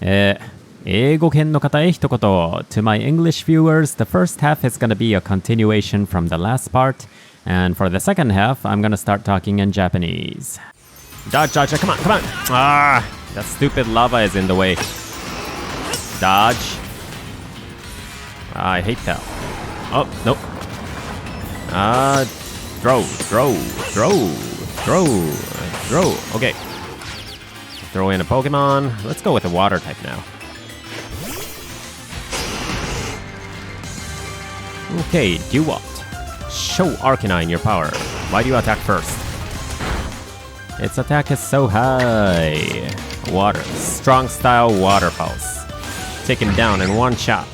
英語圏の方へ一言 To my English viewers, the first half is gonna be a continuation from the last part, and for the second half, I'm gonna start talking in Japanese. Dodge, dodge, come on, come on! Ah, that stupid lava is in the way. Dodge. I hate that. Oh, nope. Throw. Okay. Throw in a Pokemon. Let's go with a water type now. Okay, do what? Show Arcanine your power. Why do you attack first? Its attack is so high. Water. Strong style water pulse. Take him down in one shot.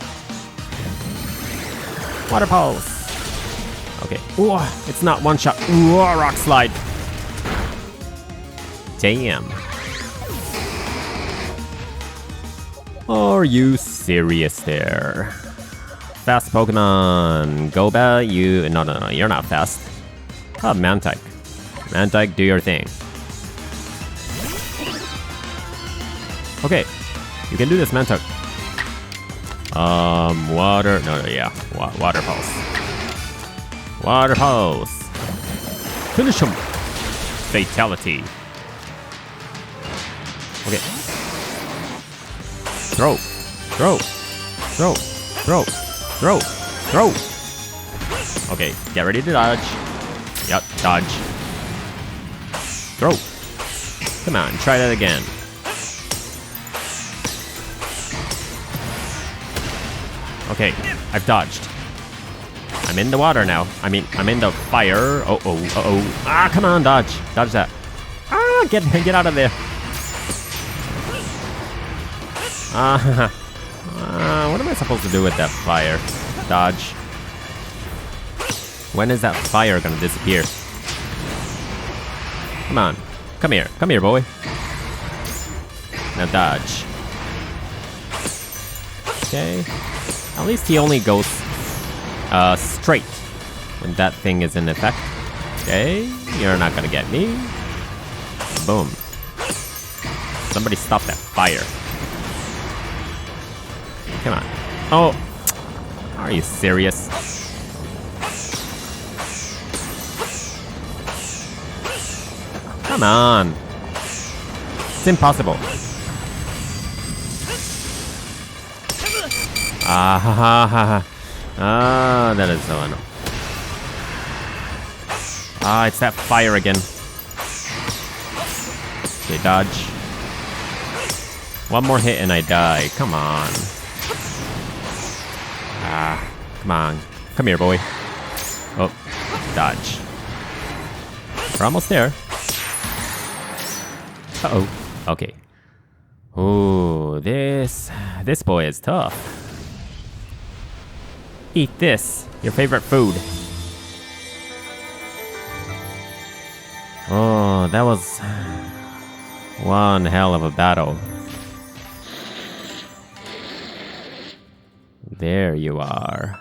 Water pulse. Okay. Ooh, it's not one shot. Ooh, rock slide. Damn. Are you serious there? Fast Pokemon. Go back. No, you're not fast. Oh, Mantike. Mantike, do your thing. Okay. You can do this, Mantike. Water. Yeah. Water pulse. Water pulse. Finish him. Fatality. Okay. Throw. Okay, get ready to dodge. Yep, dodge. Throw. Come on, try that again. Okay, I've dodged. I'm in the water now. I'm in the fire. Uh-oh. Ah, come on, dodge. Dodge that. Ah, get out of there. What am I supposed to do with that fire? Dodge. When is that fire gonna disappear? Come on. Come here, boy. Now dodge. Okay. At least he only goes straight when that thing is in effect. Okay, you're not gonna get me. Boom. Somebody stop that fire. Come on. Oh, are you serious? Come on. It's impossible. That is so annoying. It's that fire again. Okay, dodge. One more hit and I die. Come on. Come on. Come here, boy. Oh, dodge. We're almost there. Uh-oh. Okay. Ooh, this boy is tough. Eat this, your favorite food. Oh, that was one hell of a battle. There you are.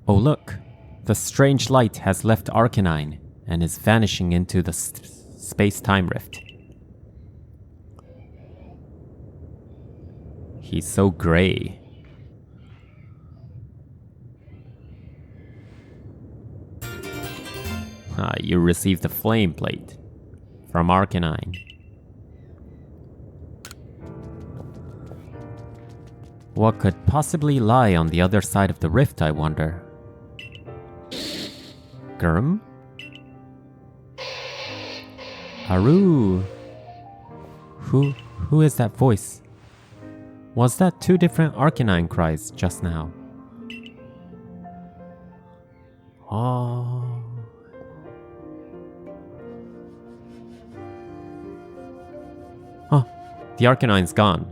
Oh, look. The strange light has left Arcanine and is vanishing into the space-time rift. He's so gray. You received a flame plate from Arcanine. What could possibly lie on the other side of the rift, I wonder? Gurm? Haru? Who is that voice? Was that two different Arcanine cries just now? Oh. Oh, the Arcanine's gone.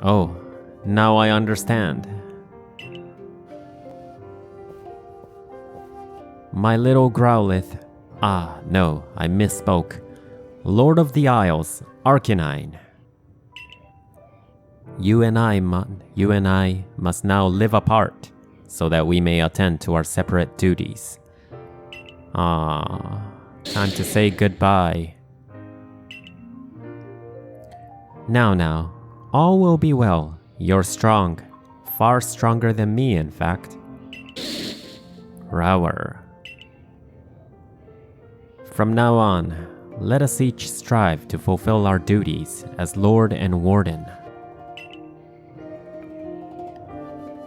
Oh, now I understand. My little Growlithe. Ah, no, I misspoke. Lord of the Isles, Arcanine. You and I must now live apart. so that we may attend to our separate duties. Time to say goodbye. Now, all will be well. You're strong. Far stronger than me, in fact. Rower. From now on, let us each strive to fulfill our duties as Lord and Warden.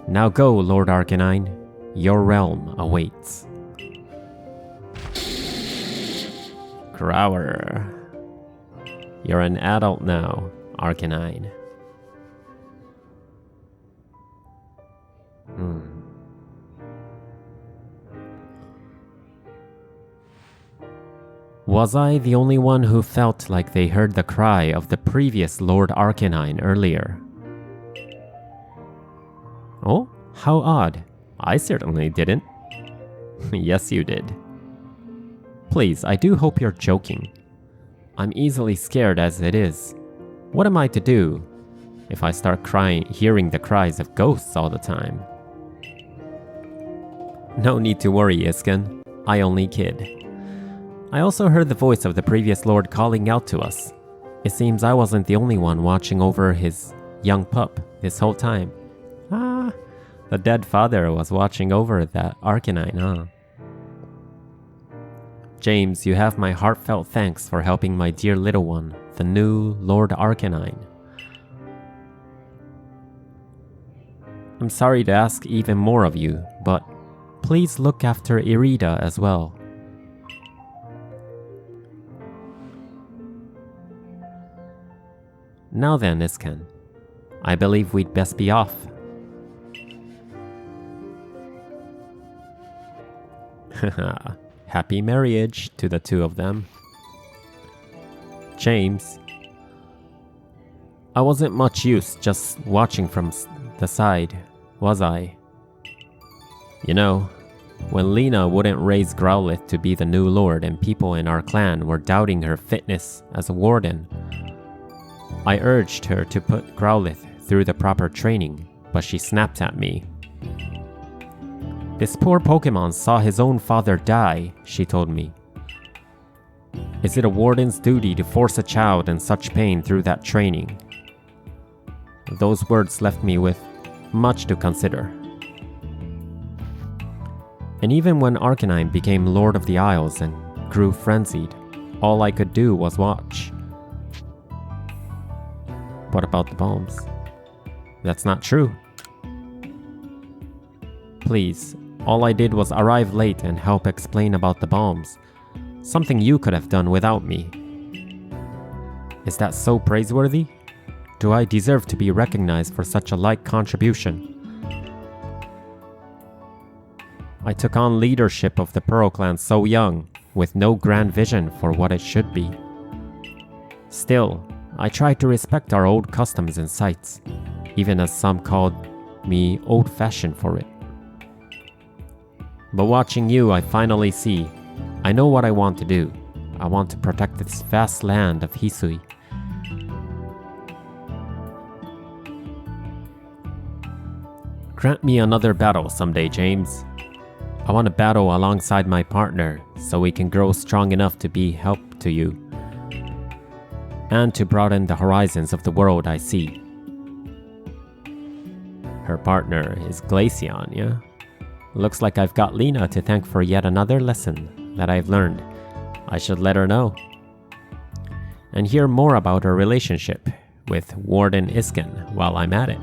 Now go, Lord Arcanine. Your realm awaits. Grower. You're an adult now, Arcanine. Was I the only one who felt like they heard the cry of the previous Lord Arcanine earlier? Oh, how odd. I certainly didn't. Yes, you did. Please, I do hope you're joking. I'm easily scared as it is. What am I to do if I start hearing the cries of ghosts all the time? No need to worry, Isken. I only kid. I also heard the voice of the previous lord calling out to us. It seems I wasn't the only one watching over his young pup this whole time. The dead father was watching over that Arcanine, huh? James, you have my heartfelt thanks for helping my dear little one, the new Lord Arcanine. I'm sorry to ask even more of you, but please look after Irida as well. Now then, Isken, I believe we'd best be off. Happy marriage to the two of them. James, I wasn't much use just watching from the side, was I? You know, when Lena wouldn't raise Growlithe to be the new lord and people in our clan were doubting her fitness as a warden, I urged her to put Growlithe through the proper training, but she snapped at me. This poor Pokemon saw his own father die, she told me. Is it a warden's duty to force a child in such pain through that training? Those words left me with much to consider. And even when Arcanine became Lord of the Isles and grew frenzied, all I could do was watch. What about the bombs? That's not true. Please, all I did was arrive late and help explain about the bombs. Something you could have done without me. Is that so praiseworthy? Do I deserve to be recognized for such a like contribution? I took on leadership of the Pearl Clan so young, with no grand vision for what it should be. Still, I tried to respect our old customs and sites, even as some called me old-fashioned for it. But watching you, I finally see, I know what I want to do. I want to protect this vast land of Hisui. Grant me another battle someday, James. I want to battle alongside my partner so we can grow strong enough to be help to you and to broaden the horizons of the world I see. Her partner is Glaceon, yeah? Looks like I've got Lena to thank for yet another lesson that I've learned. I should let her know. And hear more about her relationship with Warden Isken while I'm at it.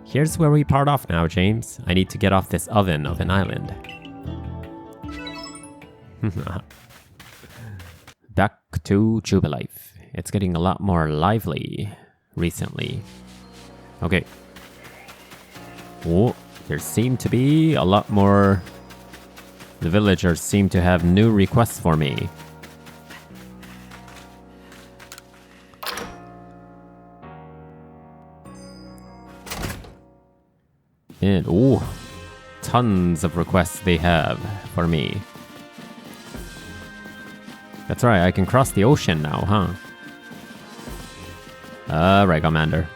Here's where we part off now, James. I need to get off this oven of an island. Back to Jubilife. It's getting a lot more lively recently. Okay. Oh, there seem to be a lot more... The villagers seem to have new requests for me. And, ooh, tons of requests they have for me. That's right, I can cross the ocean now, huh? Right, Commander.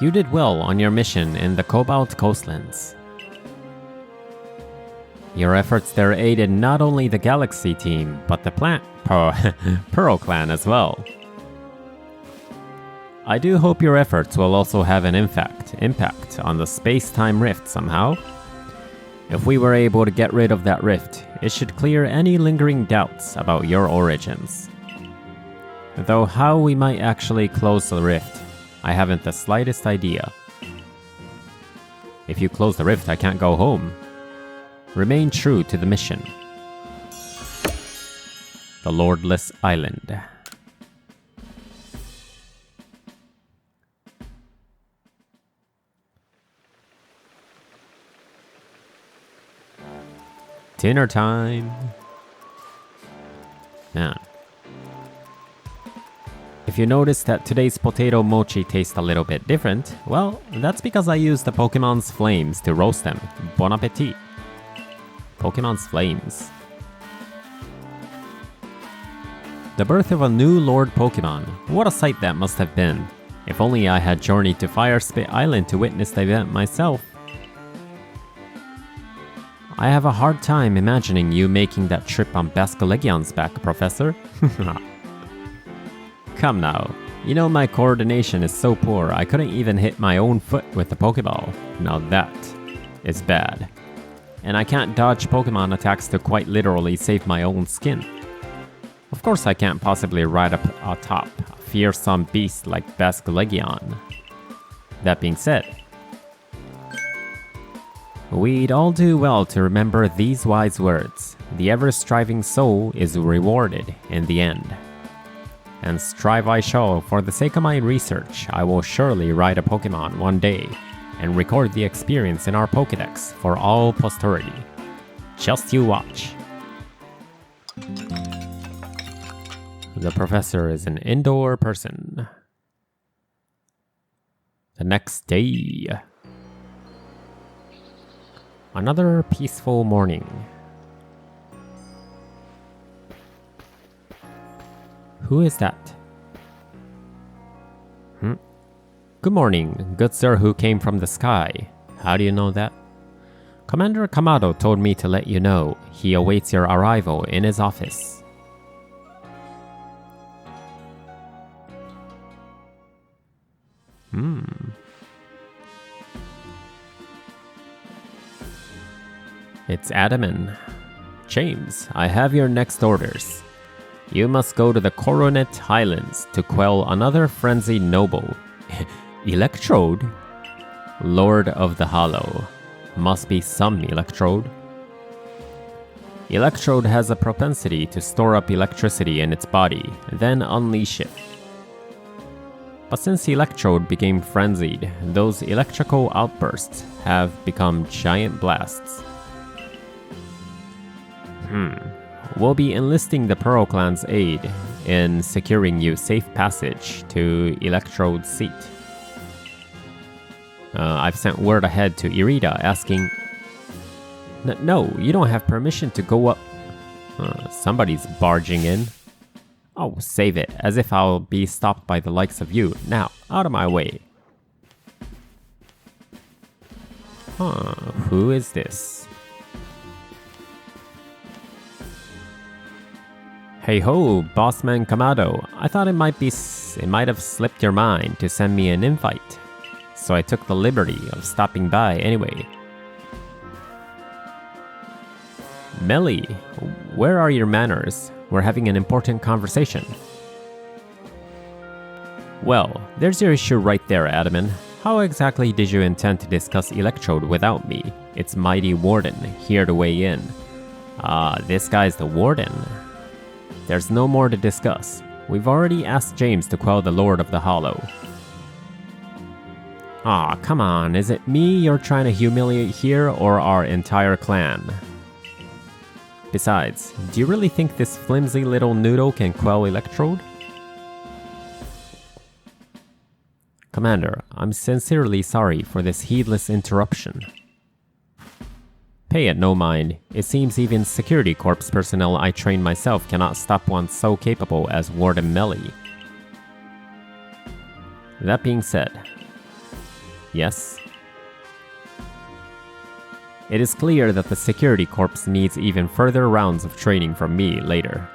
You did well on your mission in the Cobalt Coastlands. Your efforts there aided not only the Galaxy team, but the Pearl Clan as well. I do hope your efforts will also have an impact on the space-time rift somehow. If we were able to get rid of that rift, it should clear any lingering doubts about your origins. Though how we might actually close the rift, I haven't the slightest idea. If you close the rift, I can't go home. Remain true to the mission. The Lordless Island. Dinner time. Man. If you notice that today's potato mochi tastes a little bit different, well, that's because I used the Pokemon's flames to roast them. Bon appetit. Pokemon's flames. The birth of a new Lord Pokemon. What a sight that must have been. If only I had journeyed to Firespit Island to witness the event myself. I have a hard time imagining you making that trip on Basculegion's back, Professor. Come now. You know my coordination is so poor I couldn't even hit my own foot with the Pokeball. Now that is bad. And I can't dodge Pokemon attacks to quite literally save my own skin. Of course I can't possibly ride up atop a fearsome beast like Basculegion. That being said, we'd all do well to remember these wise words. The ever-striving soul is rewarded in the end. And strive I shall. For the sake of my research, I will surely ride a Pokemon one day and record the experience in our Pokédex for all posterity. Just you watch. The professor is an indoor person. The next day. Another peaceful morning. Who is that? Good morning, good sir who came from the sky. How do you know that? Commander Kamado told me to let you know. He awaits your arrival in his office. It's Adaman. James, I have your next orders. You must go to the Coronet Highlands to quell another frenzied noble. Electrode? Lord of the Hollow. Must be some Electrode. Electrode has a propensity to store up electricity in its body, then unleash it. But since Electrode became frenzied, those electrical outbursts have become giant blasts. We'll be enlisting the Pearl Clan's aid in securing you safe passage to Electrode's seat. I've sent word ahead to Irida asking... No, you don't have permission to go up... somebody's barging in. Oh, save it, as if I'll be stopped by the likes of you. Now, out of my way. Who is this? Hey ho, Bossman Kamado. I thought it might have slipped your mind to send me an invite. So I took the liberty of stopping by anyway. Melly, where are your manners? We're having an important conversation. Well, there's your issue right there, Adaman. How exactly did you intend to discuss Electrode without me, its mighty warden, here to weigh in? This guy's the warden. There's no more to discuss. We've already asked James to quell the Lord of the Hollow. Aw, come on, is it me you're trying to humiliate here, or our entire clan? Besides, do you really think this flimsy little noodle can quell Electrode? Commander, I'm sincerely sorry for this heedless interruption. Pay it no mind. It seems even security corps personnel I train myself cannot stop one so capable as Warden Melly. That being said, Yes? It is clear that the security corps needs even further rounds of training from me later.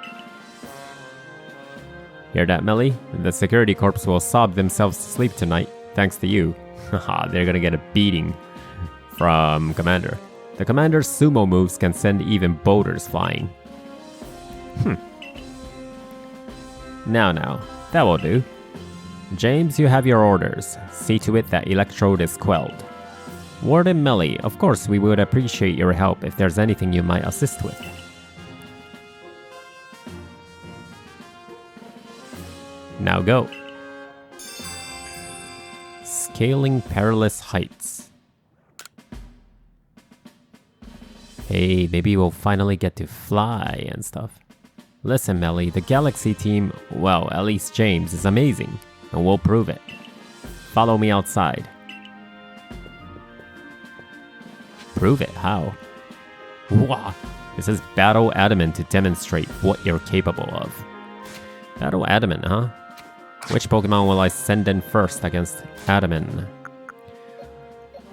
Hear that, Melly? The security corps will sob themselves to sleep tonight, thanks to you. Haha, they're gonna get a beating from Commander. The Commander's sumo moves can send even boulders flying. Now, that will do. James, you have your orders. See to it that Electrode is quelled. Warden Melly, of course we would appreciate your help if there's anything you might assist with. Now go. Scaling perilous heights. Hey, maybe we'll finally get to fly and stuff. Listen, Melly, the Galaxy team, well, at least James, is amazing, and we'll prove it. Follow me outside. Prove it? How? Wah! This is Battle Adamant to demonstrate what you're capable of. Battle Adamant, huh? Which Pokemon will I send in first against Adamant?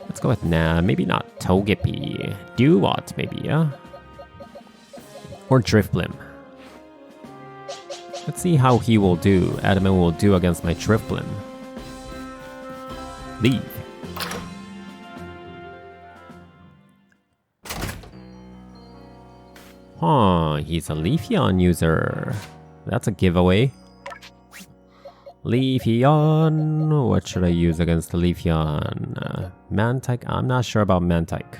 Let's go with maybe not Togepi. Duat, maybe, yeah? Or Drifblim. Let's see how he will do. Adamant will do against my Drifblim. Leave. Huh, he's a Leafeon user. That's a giveaway. Leafeon. What should I use against the Leafeon? Mantike? I'm not sure about Mantike.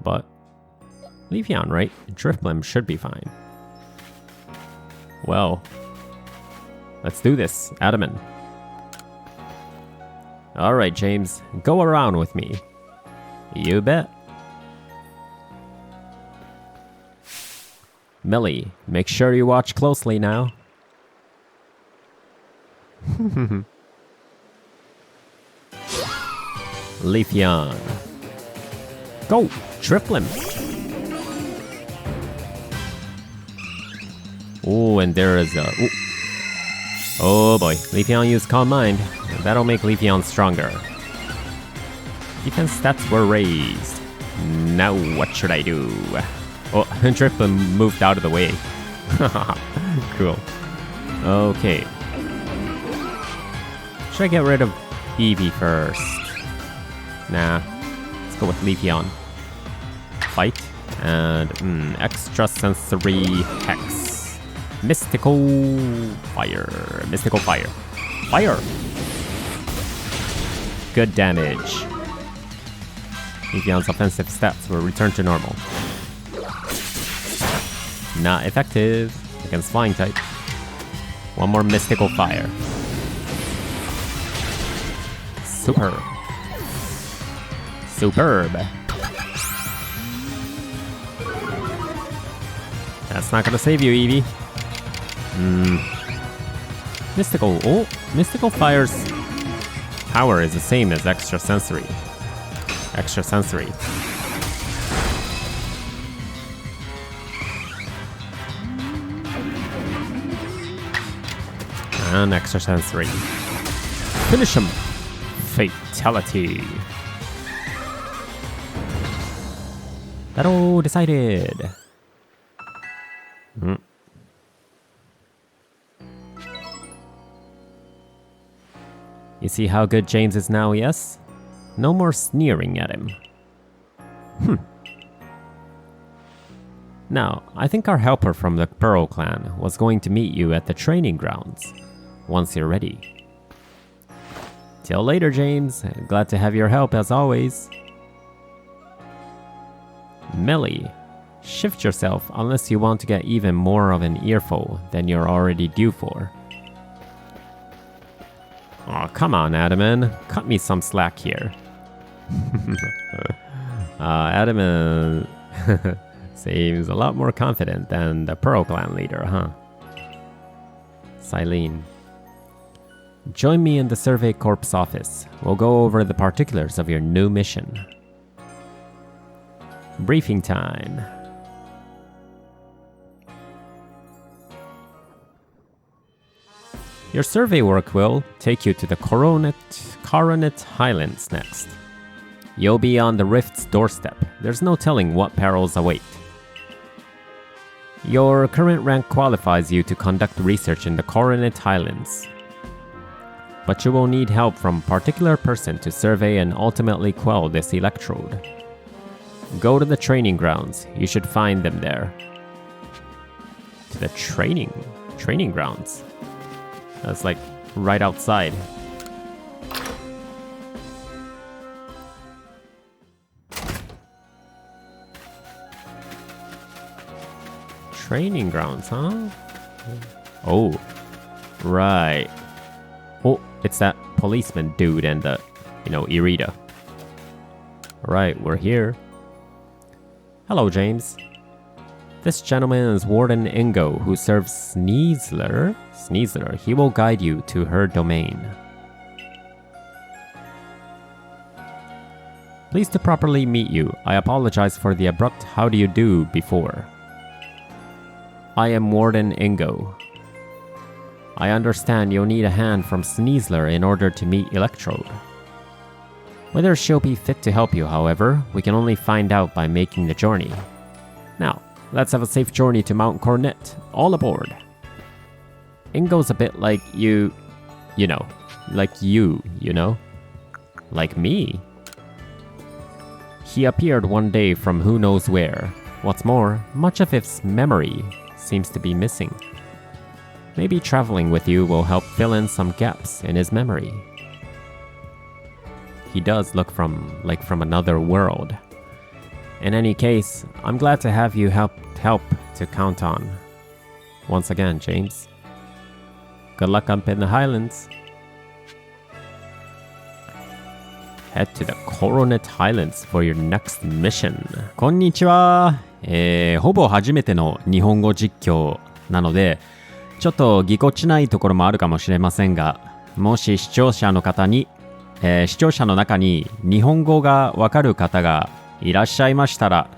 But Leafeon, right? Drifblim should be fine. Well, let's do this, Adamant. Alright, James, go around with me. You bet. Millie, make sure you watch closely now. Leafeon. Go, Drifblim. Oh, and there is a... Ooh. Oh boy, Leafeon used Calm Mind. That'll make Leafeon stronger. Defense stats were raised. Now what should I do? Oh, Drifblim moved out of the way. Cool. Okay. Should I get rid of Eevee first? Nah. Let's go with Leafeon. Fight. And extra sensory hex. Mystical fire. Mystical fire. Fire! Good damage. Leafeon's offensive stats will return to normal. Not effective against flying type. One more mystical fire. Superb. Superb. That's not gonna save you, Eevee. Mystical. Oh, Mystical Fire's power is the same as Extra Sensory. Extra Sensory. And Extra Sensory. Finish him. Fatality. Battle decided. You see how good James is now, yes? No more sneering at him. Now, I think our helper from the Pearl clan was going to meet you at the training grounds, once you're ready. Till later, James. Glad to have your help as always. Millie, shift yourself unless you want to get even more of an earful than you're already due for. Oh, come on, Adamant. Cut me some slack here. Adamant seems a lot more confident than the Pearl Clan leader, huh? Silene. Join me in the Survey Corps office. We'll go over the particulars of your new mission. Briefing time. Your survey work will take you to the Coronet Highlands next. You'll be on the Rift's doorstep. There's no telling what perils await. Your current rank qualifies you to conduct research in the Coronet Highlands. But you will need help from a particular person to survey and ultimately quell this electrode. Go to the training grounds. You should find them there. To the training grounds? That's like right outside. Training grounds, huh? Oh, right. Oh, it's that policeman dude and the, Irida. Right, we're here. Hello, James. This gentleman is Warden Ingo, who serves Sneasler. He will guide you to her domain. Pleased to properly meet you. I apologize for the abrupt how do you do before. I am Warden Ingo. I understand you'll need a hand from Sneasler in order to meet Electrode. Whether she'll be fit to help you, however, we can only find out by making the journey. Now, let's have a safe journey to Mount Coronet. All aboard. Ingo's a bit like you know. Like me. He appeared one day from who knows where. What's more, much of his memory seems to be missing. Maybe traveling with you will help fill in some gaps in his memory. He does look from another world. In any case, I'm glad to have you help to count on. Once again, James. Good luck up in the Highlands. Head to the Coronet Highlands for your next mission. こんにちは。ほぼ初めての日本語実況なので、ちょっとぎこちないところもあるかもしれませんが、もし視聴者の中に日本語がわかる方がいらっしゃいましたら、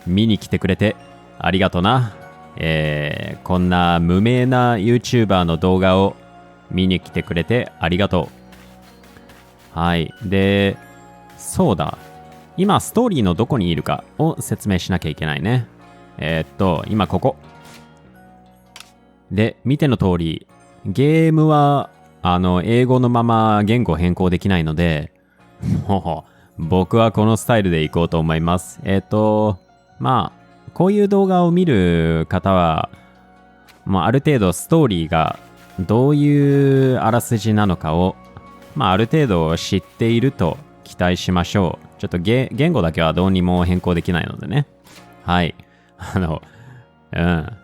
見に来てくれてありがとな。こんな無名な YouTuber の動画を見に来てくれてありがとう。はい。で、そうだ。今ストーリーのどこにいるかを説明しなきゃいけないね。今ここ。で、見ての通り、ゲームは英語のまま言語変更できないので、もう僕はこのスタイルでいこうと思います。まあ、こういう動画を見る方は、ある程度ストーリーがどういうあらすじなのかを、ある程度知っていると期待しましょう。ちょっと言語だけはどうにも変更できないのでね。はい。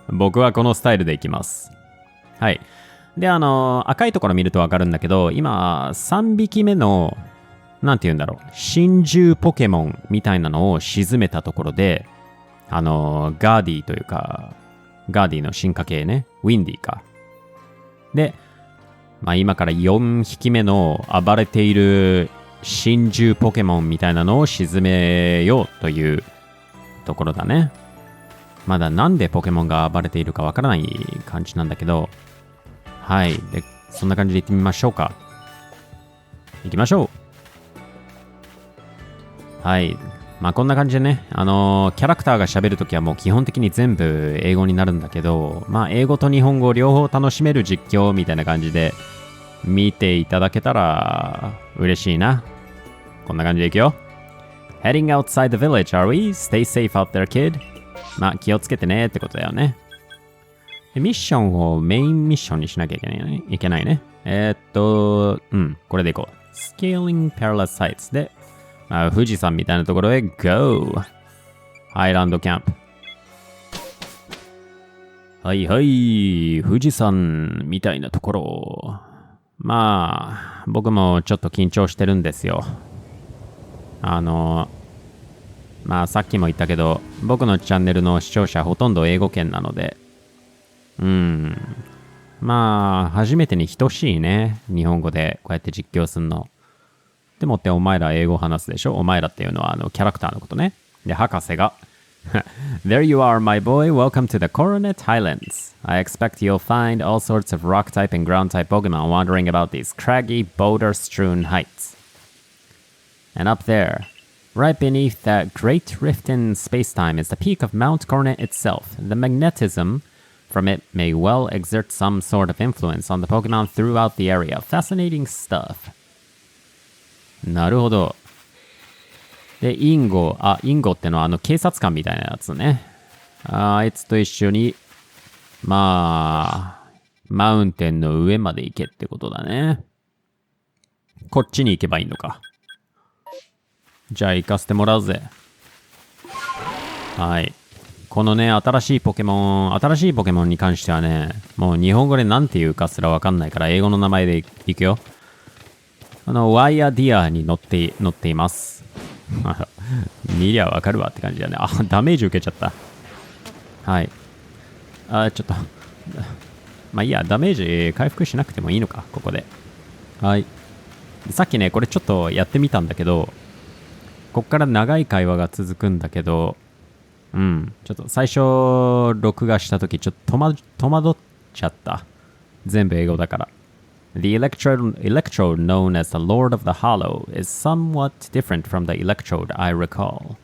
僕はこのスタイルでいきます。はい。で、赤いところ見るとわかるんだけど、今、3匹目の、なんて言うんだろう、真珠ポケモンみたいなのを沈めたところで、ガーディというか、ガーディの進化系ね、ウィンディか。で、今から4匹目の暴れている真珠ポケモンみたいなのを沈めようというところだね。まだなんでポケモンが暴れているかわからない感じなんだけど、はい。で、そんな感じで行ってみましょうか。行きましょう。はい。こんな感じでね、キャラクターが喋るときはもう基本的に全部英語になるんだけど、英語と日本語両方楽しめる実況みたいな感じで見ていただけたら嬉しいな。こんな感じで行くよ。Heading outside the village, are we? Stay safe out there, kid. 気をつけてねってことだよね。ミッションをメインミッションにしなきゃいけないね。これでいこう。Scaling Perilous Heights で、富士山みたいなところへ GO! ハイランドキャンプ。はいはい、富士山みたいなところ。僕もちょっと緊張してるんですよ。さっきも言ったけど、僕のチャンネルの視聴者ほとんど英語圏なので、初めてに等しいね。日本語でこうやって実況すんの。でもってお前ら英語話すでしょ。お前らっていうのはキャラクターのことね。で、博士が There you are, my boy. Welcome to the Coronet Highlands. I expect you'll find all sorts of rock-type and ground-type Pokemon wandering about these craggy, boulder-strewn heights. And up there, right beneath that great rift in space-time, is the peak of Mount Coronet itself. The magnetism from it may well exert some sort of influence on the Pokemon throughout the area. Fascinating stuff. なるほど。で、インゴってのは警察官みたいなやつね。あいつと一緒に、まあ、マウンテンの上まで行けってことだね。こっちに行けばいいのか。じゃあ行かせてもらうぜ。はい。このね、新しいポケモンに関してはね、もう日本語で何て言うかすらわかんないから、英語の名前で行くよ。ワイヤーディアに乗っています。見りゃわかるわって感じだね。あ、ダメージ受けちゃった。はい。ちょっと。まあいいや、ダメージ回復しなくてもいいのか、ここで。はい。さっきね、これちょっとやってみたんだけど、こっから長い会話が続くんだけど、ちょっと最初、録画したとき、ちょっと戸惑っちゃった。全部英語だから。The electrode known as the Lord of the Hollow is somewhat different from the electrode I recall.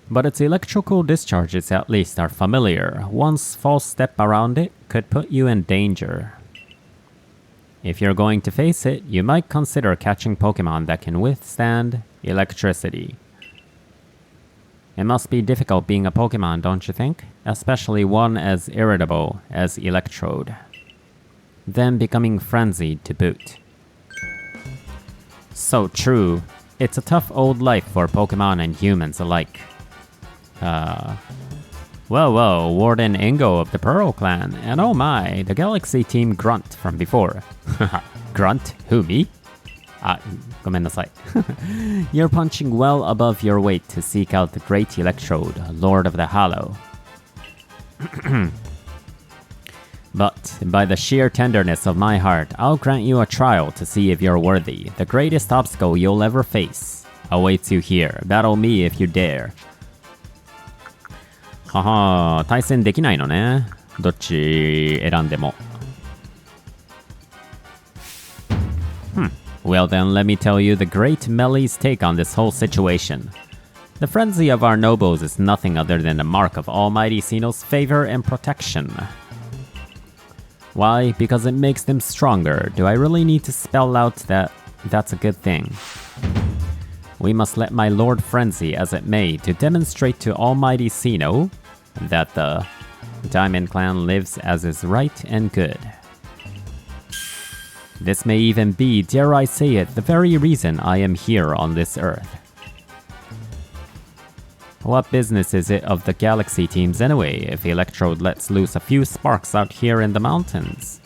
But its electrical discharges at least are familiar. One false step around it could put you in danger. If you're going to face it, you might consider catching Pokemon that can withstand electricity. It must be difficult being a Pokemon, don't you think? Especially one as irritable as Electrode. Then becoming frenzied to boot. So true. It's a tough old life for Pokemon and humans alike. Well, Warden Ingo of the Pearl Clan, and oh my, the Galaxy Team Grunt from before. Grunt? Who, me? ごめんなさい. You're punching well above your weight to seek out the great Electrode, Lord of the Hollow. But by the sheer tenderness of my heart, I'll grant you a trial to see if you're worthy. The greatest obstacle you'll ever face awaits you here. Battle me if you dare. はは、対戦できないのね。どっち選んでも。Well then, let me tell you the great Melly's take on this whole situation. The frenzy of our nobles is nothing other than a mark of Almighty Sinnoh's favor and protection. Why? Because it makes them stronger. Do I really need to spell out that that's a good thing? We must let my Lord frenzy as it may to demonstrate to Almighty Sinnoh that the Diamond Clan lives as is right and good. This may even be, dare I say it, the very reason I am here on this earth. What business is it of the Galaxy teams anyway, if Electrode lets loose a few sparks out here in the mountains?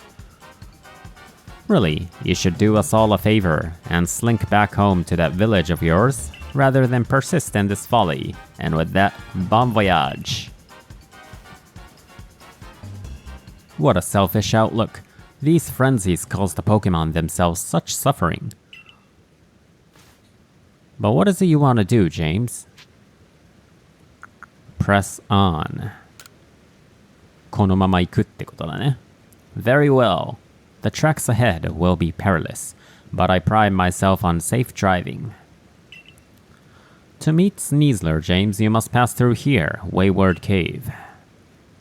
Really, you should do us all a favor and slink back home to that village of yours, rather than persist in this folly, and with that, bon voyage. What a selfish outlook. These frenzies cause the Pokemon themselves such suffering. But what is it you want to do, James? Press on. このまま行くってことだね。Very well. The tracks ahead will be perilous, but I pride myself on safe driving. To meet Sneasler, James, you must pass through here, Wayward Cave.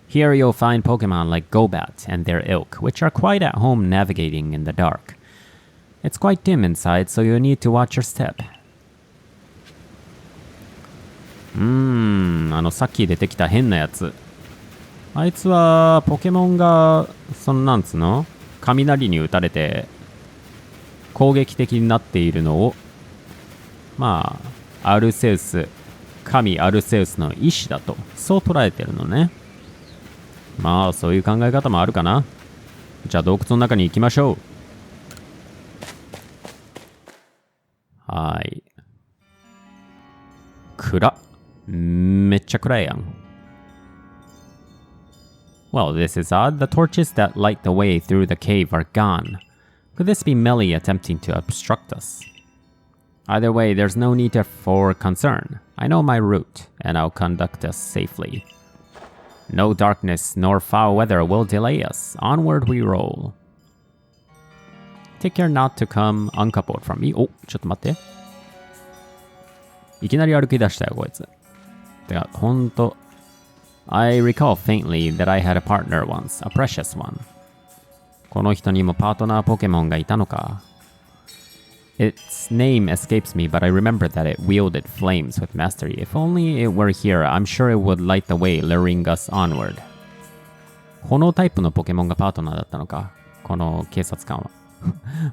Here you'll find Pokemon like Golbat and their ilk, which are quite at home navigating in the dark. It's quite dim inside, so you'll need to watch your step. さっき出てきた変なやつ。あいつは、ポケモンが、なんつうの？雷に打たれて、攻撃的になっているのを、まあ、アルセウス、神アルセウスの意志だと、そう捉えてるのね。まあ、そういう考え方もあるかな。じゃあ洞窟の中に行きましょう。はい。暗っ。めっちゃ暗いやん。Well, this is odd. The torches that light the way through the cave are gone. Could this be Melly attempting to obstruct us? Either way, there's no need for concern. I know my route, and I'll conduct us safely. No darkness nor foul weather will delay us. Onward we roll. Take care not to come uncoupled from me. お、ちょっと待って。いきなり歩き出したよ、こいつ。てか、ほんと。I recall faintly that I had a partner once, a precious one. この人にもパートナーポケモンがいたのか。Its name escapes me, but I remember that it wielded flames with mastery. If only it were here, I'm sure it would light the way, luring us onward. 炎タイプのポケモンがパートナーだったのか。この警察官は。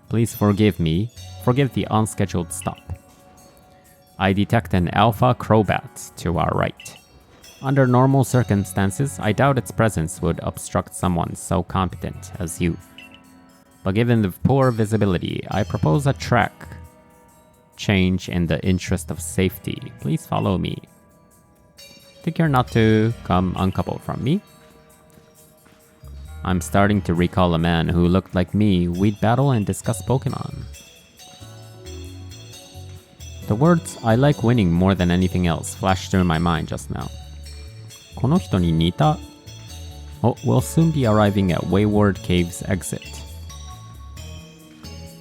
Please forgive me. Forgive the unscheduled stop. I detect an alpha crobat to our right. Under normal circumstances, I doubt its presence would obstruct someone so competent as you. But given the poor visibility, I propose a track change in the interest of safety. Please follow me. Take care not to come uncoupled from me. I'm starting to recall a man who looked like me. We'd battle and discuss Pokemon. The words, I like winning more than anything else, flashed through my mind just now. この人に似た。Oh, we'll soon be arriving at Wayward Cave's exit.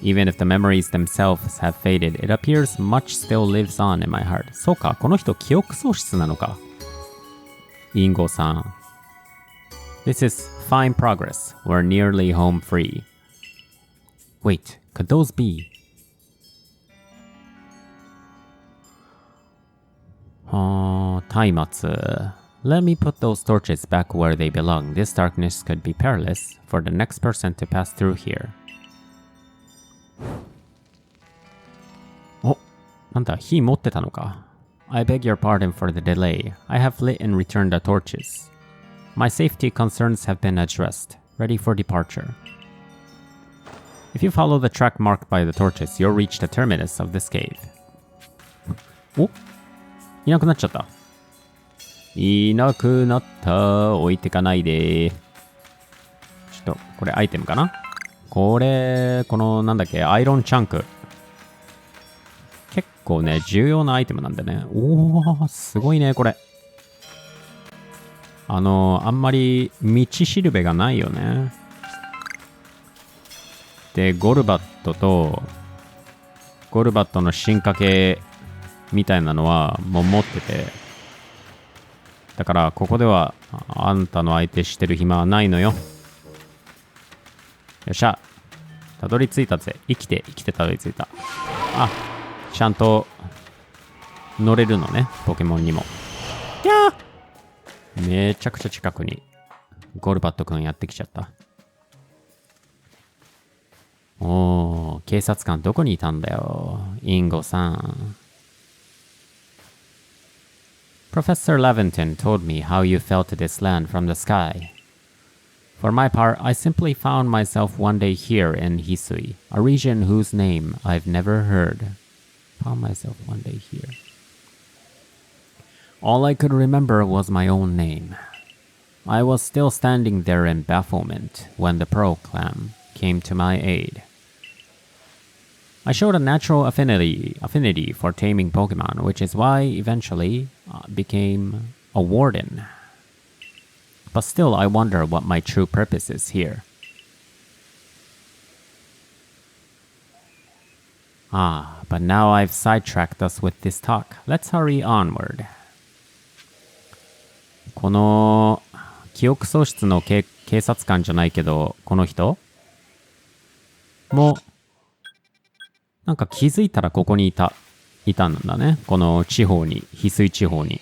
Even if the memories themselves have faded, it appears much still lives on in my heart. そうか、この人記憶喪失なのか。インゴさん。This is fine progress. We're nearly home free. Wait, could those be? 松明。Let me put those torches back where they belong. This darkness could be perilous for the next person to pass through here. お、なんだ、火持ってたのか。I beg your pardon for the delay. I have lit and returned the torches. My safety concerns have been addressed. Ready for departure. If you follow the track marked by the torches, you'll reach the terminus of this cave. お、いなくなっちゃった。いなくなった。置いてかないで。ちょっと、これアイテムかな？このなんだっけ、アイロンチャンク。結構ね、重要なアイテムなんだね。おー、すごいね、これ。あんまり道しるべがないよね。で、ゴルバットの進化系みたいなのはもう持ってて。だから、ここではあんたの相手してる暇はないのよ。よっしゃ。たどり着いたぜ。生きてたどり着いた。あ、ちゃんと乗れるのね、ポケモンにも。いやー、めちゃくちゃ近くにゴルバットくんやってきちゃった。おー、警察官どこにいたんだよ、インゴさん。Professor Levinton told me how you fell to this land from the sky. For my part, I simply found myself one day here in Hisui, a region whose name I've never heard. Found myself one day here. All I could remember was my own name. I was still standing there in bafflement when the Pearl Clam came to my aid. I showed a natural affinity for taming Pokemon, which is why eventually became a warden. But still, I wonder what my true purpose is here. But now I've sidetracked us with this talk. Let's hurry onward. この記憶喪失の警察官じゃないけど、この人もなんか気づいたらここにいたんだね。この地方に、翡翠地方に。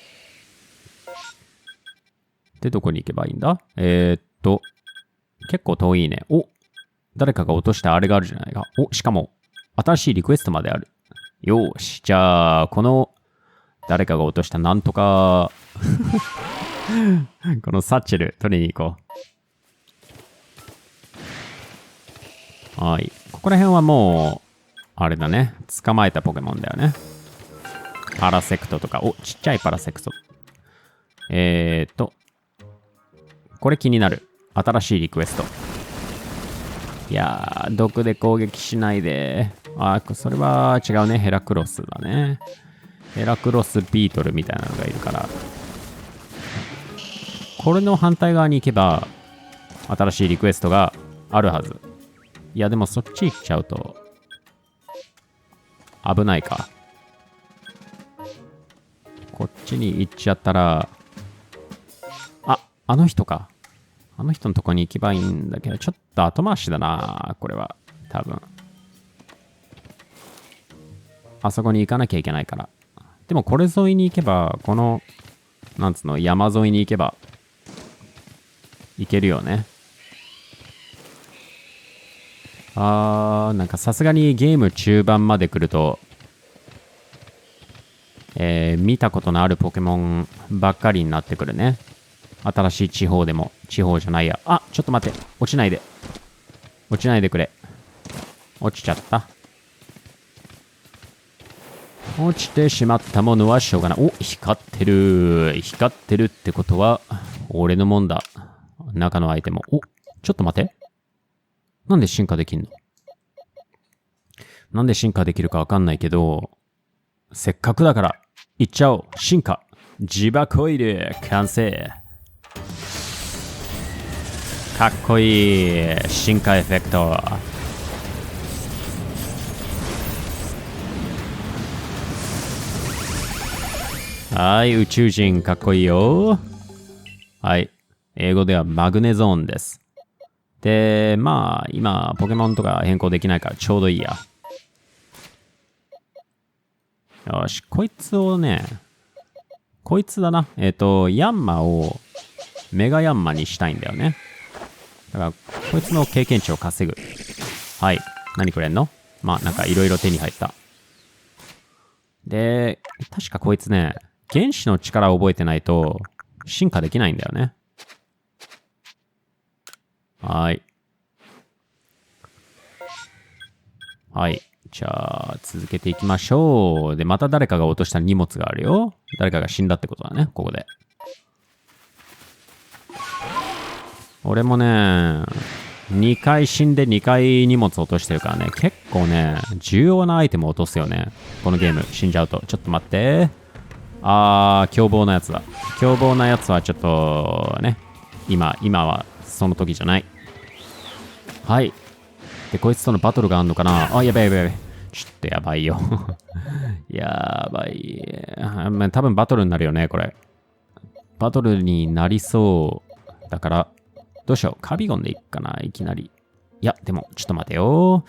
で、どこに行けばいいんだ？結構遠いね。お、誰かが落としたあれがあるじゃないか。お、しかも、新しいリクエストまである。よーし、じゃあ、この、誰かが落としたなんとか、このサッチェル取りに行こう。はい。ここら辺はもう、あれだね。捕まえたポケモンだよね。パラセクトとか。お、ちっちゃいパラセクト。これ気になる。新しいリクエスト。いやー、毒で攻撃しないで。あ、それは違うね。ヘラクロスだね。ヘラクロスビートルみたいなのがいるから。これの反対側に行けば、新しいリクエストがあるはず。いや、でもそっち行っちゃうと、危ないか。こっちに行っちゃったら、あの人か。あの人のとこに行けばいいんだけど、ちょっと後回しだな、これは。多分。あそこに行かなきゃいけないから。でもこれ沿いに行けば、この、なんつうの、山沿いに行けば、行けるよね。なんかさすがにゲーム中盤まで来ると、見たことのあるポケモンばっかりになってくるね。新しい地方でも、地方じゃないや。あ、ちょっと待って。落ちないで。落ちないでくれ。落ちちゃった。落ちてしまったものはしょうがない。お、光ってる。光ってるってことは、俺のもんだ。中のアイテム。お、ちょっと待って。なんで進化できんの？なんで進化できるかわかんないけど、せっかくだから、いっちゃおう。進化。ジバコイル、完成。かっこいい。進化エフェクト。はい、宇宙人かっこいいよ。はい。英語ではマグネゾーンです。で、まあ、今、ポケモンとか変更できないからちょうどいいや。よし、こいつをね、こいつだな。ヤンマをメガヤンマにしたいんだよね。だから、こいつの経験値を稼ぐ。はい。何くれんの？まあ、なんかいろいろ手に入った。で、確かこいつね、原子の力を覚えてないと進化できないんだよね。はい。はい。じゃあ、続けていきましょう。で、また誰かが落とした荷物があるよ。誰かが死んだってことだね、ここで。俺もね、2回死んで2回荷物落としてるからね、結構ね、重要なアイテムを落とすよね。このゲーム、死んじゃうと。ちょっと待って。凶暴なやつだ。凶暴なやつはちょっとね、今はその時じゃない。はい。で、こいつとのバトルがあんのかな。やばい。ちょっとやばいよ。やばい。多分バトルになるよね、これ。バトルになりそう。だから、どうしよう。カビゴンでいっかな、いきなり。いや、でも、ちょっと待てよ。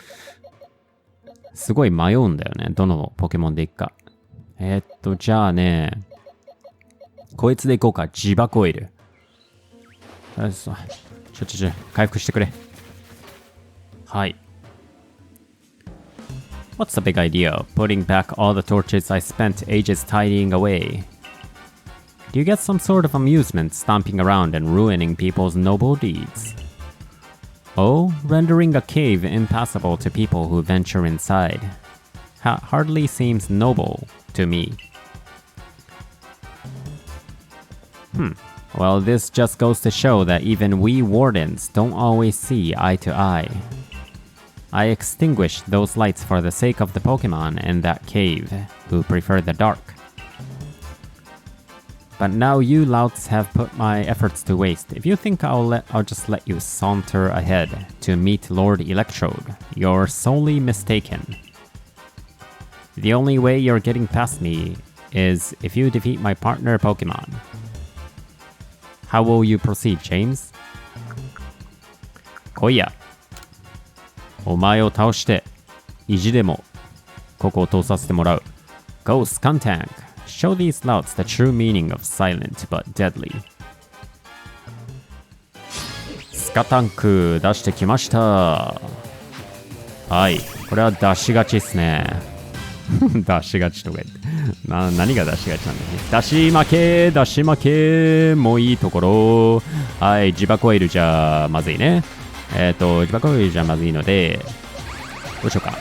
すごい迷うんだよね。どのポケモンでいっか。じゃあね、こいつでいこうか。ジバコイル。回復してくれ。はい。What's the big idea? Putting back all the torches I spent ages tidying away. Do you get some sort of amusement stomping around and ruining people's noble deeds? Oh, rendering a cave impassable to people who venture inside. Hardly seems noble to me. Well, this just goes to show that even we wardens don't always see eye to eye. I extinguished those lights for the sake of the Pokemon in that cave, who prefer the dark. But now you louts have put my efforts to waste. If you think I'll just let you saunter ahead to meet Lord Electrode, you're sorely mistaken. The only way you're getting past me is if you defeat my partner Pokemon. How will you proceed, James? 来いや。お前を倒して、意地でも、ここを通させてもらう。Go, Skuntank! Show these louts the true meaning of silent but deadly. スカタンク出してきました。はい。これは出しがちっすね。出しがちとか言って。何が出しがちなんだっけ。出し負け。もういいところ。はい。ジバコイルじゃまずいね。ジバコイルじゃまずいので、どうしようか。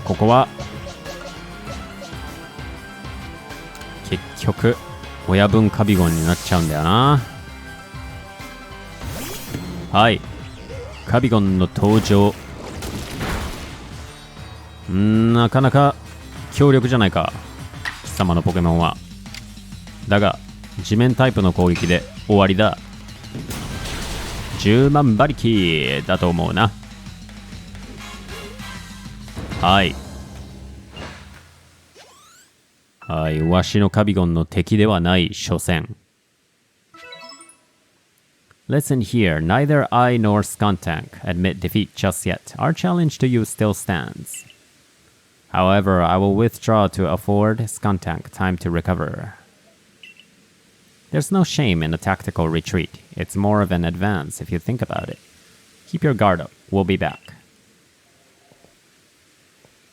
ここは、結局、親分カビゴンになっちゃうんだよな。はい。カビゴンの登場。なかなか強力じゃないか、貴様のポケモンは。だが地面タイプの攻撃で終わりだ。10万馬力だと思うな。はいはい、わしのカビゴンの敵ではない所詮。Listen here, neither I nor Skuntank admit defeat just yet. Our challenge to you still stands. However, I will withdraw to afford Skuntank time to recover. There's no shame in a tactical retreat. It's more of an advance if you think about it. Keep your guard up. We'll be back.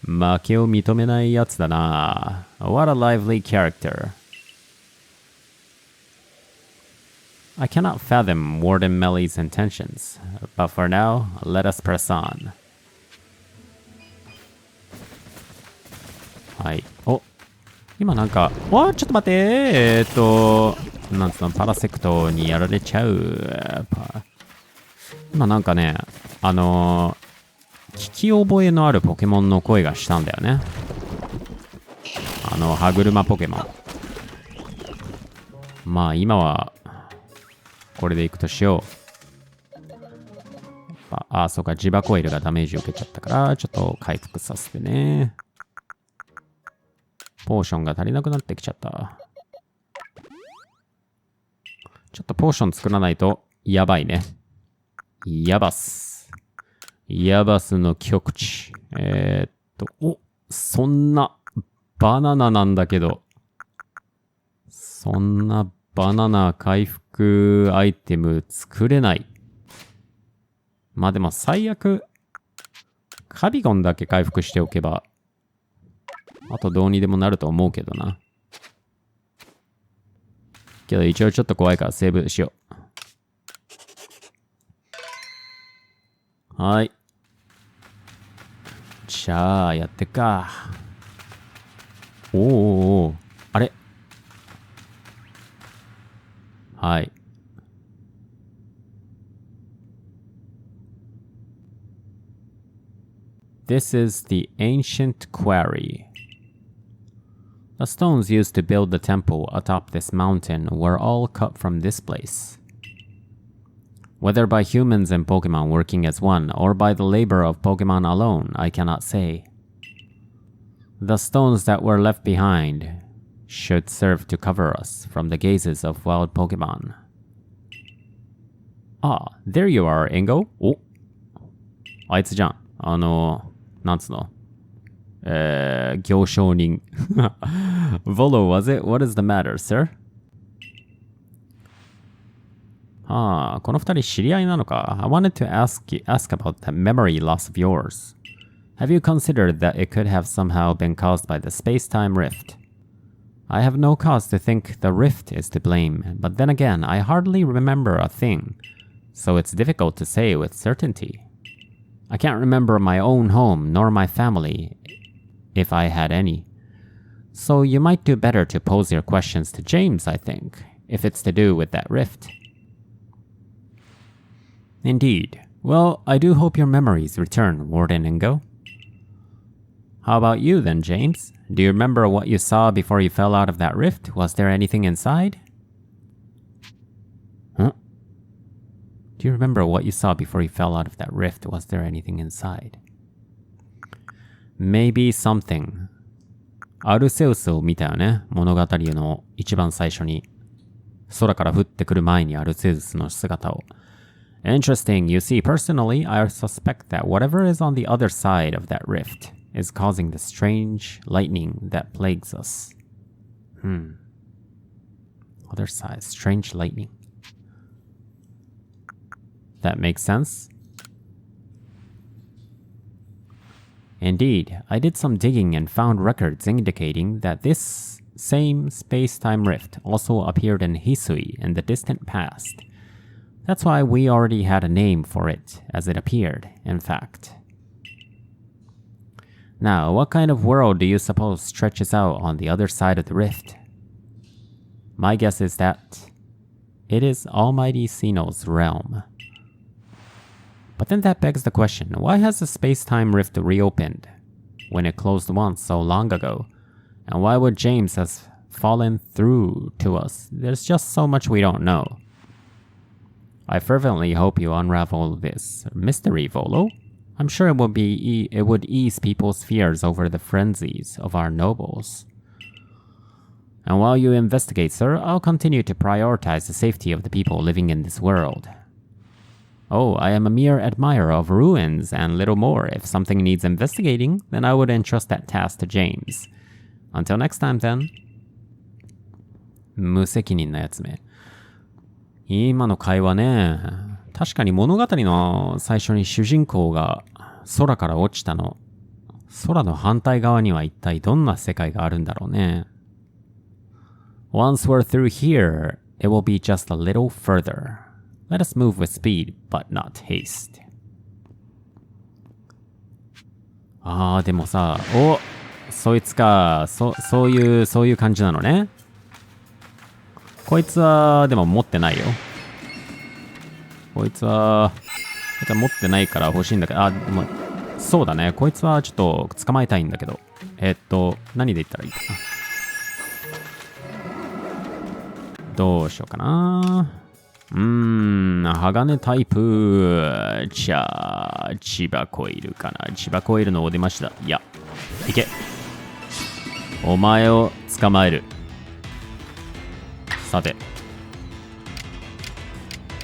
負けを認めないやつだな。What a lively character. I cannot fathom Warden Melly's intentions, but for now, let us press on. はい。お、今なんか、ちょっと待ってなんつうの、パラセクトにやられちゃう。今なんかね、聞き覚えのあるポケモンの声がしたんだよね。歯車ポケモン。まあ今は、これでいくとしよう。そうか、ジバコイルがダメージ受けちゃったから、ちょっと回復させてね。ポーションが足りなくなってきちゃった。ちょっとポーション作らないとやばいね。ヤバス。ヤバスの極地。そんなバナナなんだけど。そんなバナナ回復アイテム作れない。まあでも最悪、カビゴンだけ回復しておけば、あとどうにでもなると思うけどな。けど一応ちょっと怖いからセーブしよう。はい。じゃあ、やってっか。おー、あれ？はい。This is the ancient quarry. The stones used to build the temple atop this mountain were all cut from this place. Whether by humans and Pokemon working as one, or by the labor of Pokemon alone, I cannot say. The stones that were left behind should serve to cover us from the gazes of wild Pokemon. Ah, there you are, Ingo. お、あいつじゃん。なんつうの行商人。Volo, was it? What is the matter, sir? この二人知り合いなのか。I wanted to ask about that memory loss of yours. Have you considered that it could have somehow been caused by the space-time rift? I have no cause to think the rift is to blame, but then again, I hardly remember a thing, so it's difficult to say with certainty. I can't remember my own home nor my family, if I had any. So you might do better to pose your questions to James, I think, if it's to do with that rift. Indeed. Well, I do hope your memories return, Warden Ingo. How about you then, James? Do you remember what you saw before you fell out of that rift? Was there anything inside? Huh? Do you remember what you saw before you fell out of that rift? Was there anything inside? Maybe something. アルセウスを見たよね。物語の一番最初に。空から降ってくる前にアルセウスの姿を。Interesting. You see, personally, I suspect that whatever is on the other side of that rift is causing the strange lightning that plagues us. Other side, strange lightning. That makes sense? Indeed, I did some digging and found records indicating that this same space-time rift also appeared in Hisui in the distant past. That's why we already had a name for it, as it appeared, in fact. Now, what kind of world do you suppose stretches out on the other side of the rift? My guess is that it is Almighty Sinnoh's realm. But then that begs the question, why has the space-time rift reopened when it closed once so long ago? And why would James have fallen through to us? There's just so much we don't know. I fervently hope you unravel this mystery, Volo. I'm sure it would ease people's fears over the frenzies of our nobles. And while you investigate, sir, I'll continue to prioritize the safety of the people living in this world. Oh, I am a mere admirer of ruins and little more. If something needs investigating, then I would entrust that task to James. Until next time, then. 無責任なやつめ。今の会話ね、確かに物語の最初に主人公が空から落ちたの。空の反対側には一体どんな世界があるんだろうね。Once we're through here, it will be just a little further. Let us move with speed, but not haste. でもさ、そいつか、そういう感じなのね。こいつは、でも持ってないよ。こいつは持ってないから欲しいんだけど、でも、そうだね。こいつはちょっと捕まえたいんだけど。何で言ったらいいかな。どうしようかな。鋼タイプ。じゃあ、千葉コイルかな。千葉コイルのお出ましだ。いや、いけ。お前を捕まえる。さて。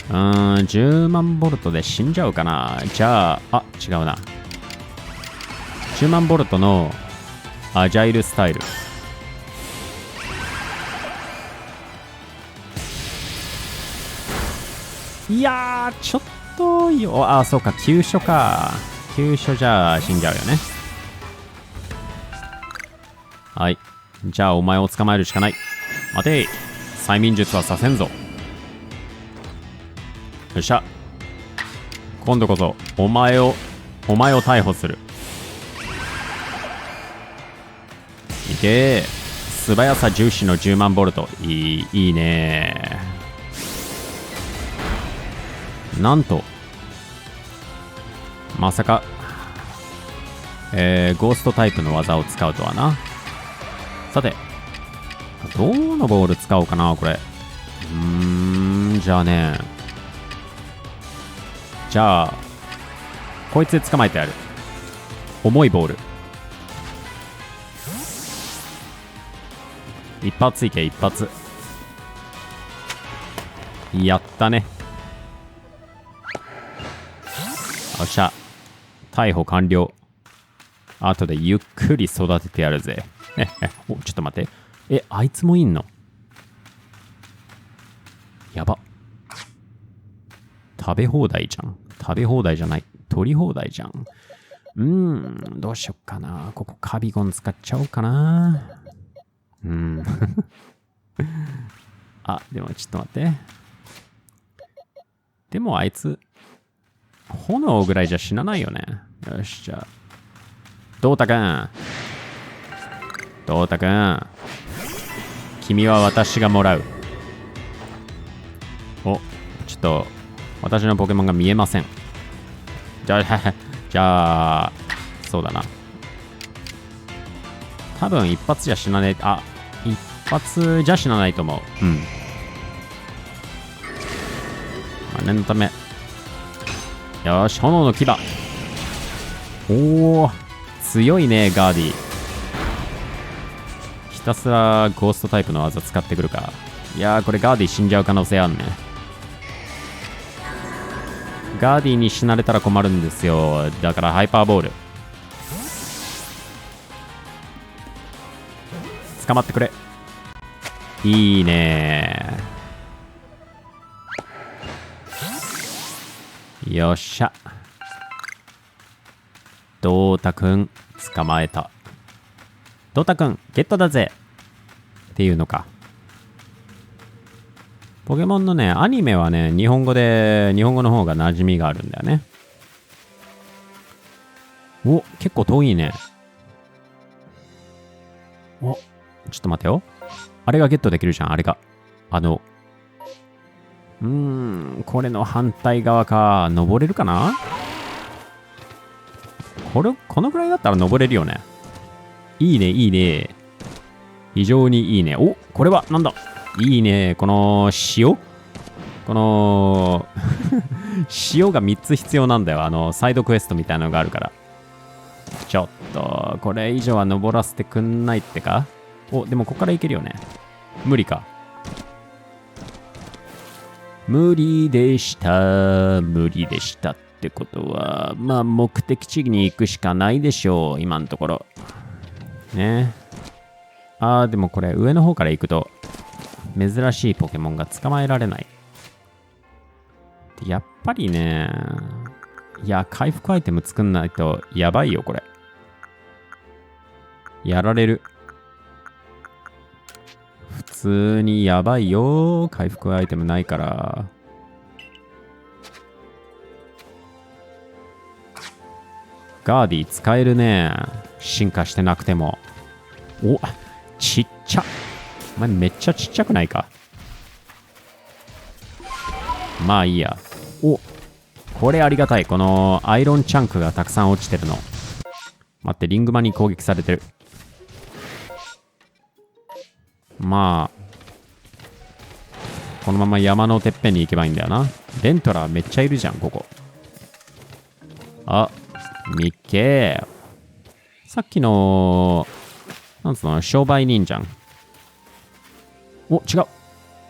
10万ボルトで死んじゃうかな。じゃあ、違うな。10万ボルトのアジャイルスタイル。いやー、ちょっとよ。そうか、急所か。急所じゃあ死んじゃうよね。はい。じゃあ、お前を捕まえるしかない。待て。催眠術はさせんぞ。よっしゃ。今度こそ、お前を逮捕する。いけー。素早さ重視の10万ボルト。いいねー。なんとまさかゴーストタイプの技を使うとはな。さてどのボール使おうかなこれ。じゃあね、じゃあこいつで捕まえてやる。重いボール一発いけ。一発やったね。よっしゃ。逮捕完了。後でゆっくり育ててやるぜ。ちょっと待って。あいつもいんの？やば。食べ放題じゃん。食べ放題じゃない。取り放題じゃん。どうしよっかな。ここカビゴン使っちゃおうかな。でもちょっと待って。でもあいつ炎ぐらいじゃ死なないよね。よし、じゃあドータくん、ドータくん、君は私がもらう。ちょっと私のポケモンが見えません。じゃあそうだな。多分一発じゃ死なない。一発じゃ死なないと思う。念のため。よし、炎の牙。強いね、ガーディ。ひたすらゴーストタイプの技使ってくるか。いやー、これガーディ死んじゃう可能性あるね。ガーディに死なれたら困るんですよ。だからハイパーボール。捕まってくれ。いいねー。よっしゃ。ドータくん捕まえた。ドータくんゲットだぜっていうのか。ポケモンのね、アニメはね、日本語の方が馴染みがあるんだよね。結構遠いね。ちょっと待ってよ。あれがゲットできるじゃん、あれが。これの反対側か。登れるかな？このぐらいだったら登れるよね。いいね、いいね。非常にいいね。お、これはなんだ。いいね。この塩この塩が3つ必要なんだよ。サイドクエストみたいなのがあるから。ちょっと、これ以上は登らせてくんないってか。お、でもここから行けるよね。無理か。無理でした。無理でしたってことは、まあ目的地に行くしかないでしょう。今のところ。ね。でもこれ上の方から行くと、珍しいポケモンが捕まえられない。やっぱりね、いや、回復アイテム作んないとやばいよ、これ。やられる。普通にやばいよ。回復アイテムないから。ガーディ使えるね。進化してなくても。お、ちっちゃ。お前めっちゃちっちゃくないか。まあいいや。お、これありがたい。このアイロンチャンクがたくさん落ちてるの。待って、リングマに攻撃されてる。まあ、このまま山のてっぺんに行けばいいんだよな。レントラーめっちゃいるじゃん、ここ。あ、みっけー。さっきの、なんつうの、商売人じゃん。お、違う。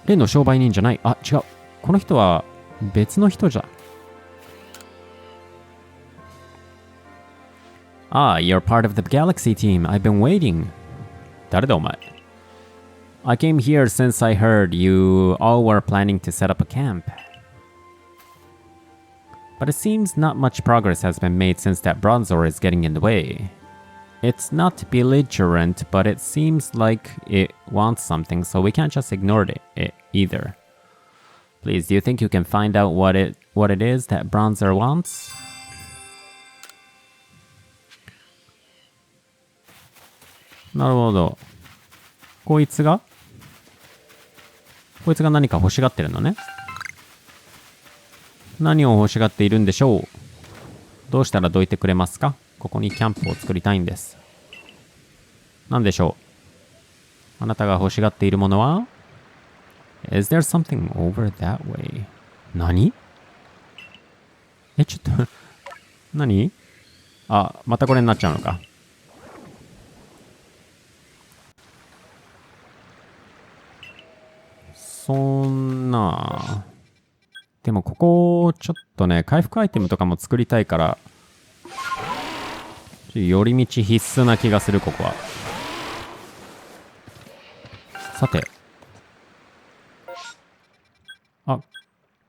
レンの商売人じゃない。あ、違う。この人は別の人じゃ。You're part of the Galaxy team. I've been waiting. 誰だお前。I came here since I heard you all were planning to set up a camp. But it seems not much progress has been made since that Bronzor is getting in the way. It's not belligerent, but it seems like it wants something, so we can't just ignore it either. Please, do you think you can find out what it is that Bronzor wants? なるほど。こいつが何か欲しがってるのね。何を欲しがっているんでしょう。どうしたらどいてくれますか。ここにキャンプを作りたいんです。何でしょう。あなたが欲しがっているものは Is there something over that way? 何ちょっと何またこれになっちゃうのか。そんな。でもここ、ちょっとね、回復アイテムとかも作りたいから、寄り道必須な気がする、ここは。さて。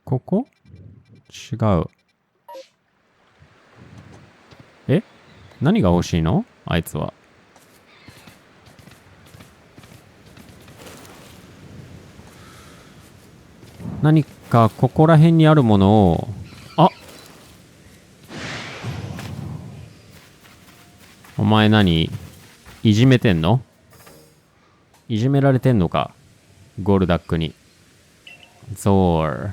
ここ違う。何が欲しいのあいつは。何かここら辺にあるものを、お前何いじめてんの？いじめられてんのか、ゴールダックに。Zor.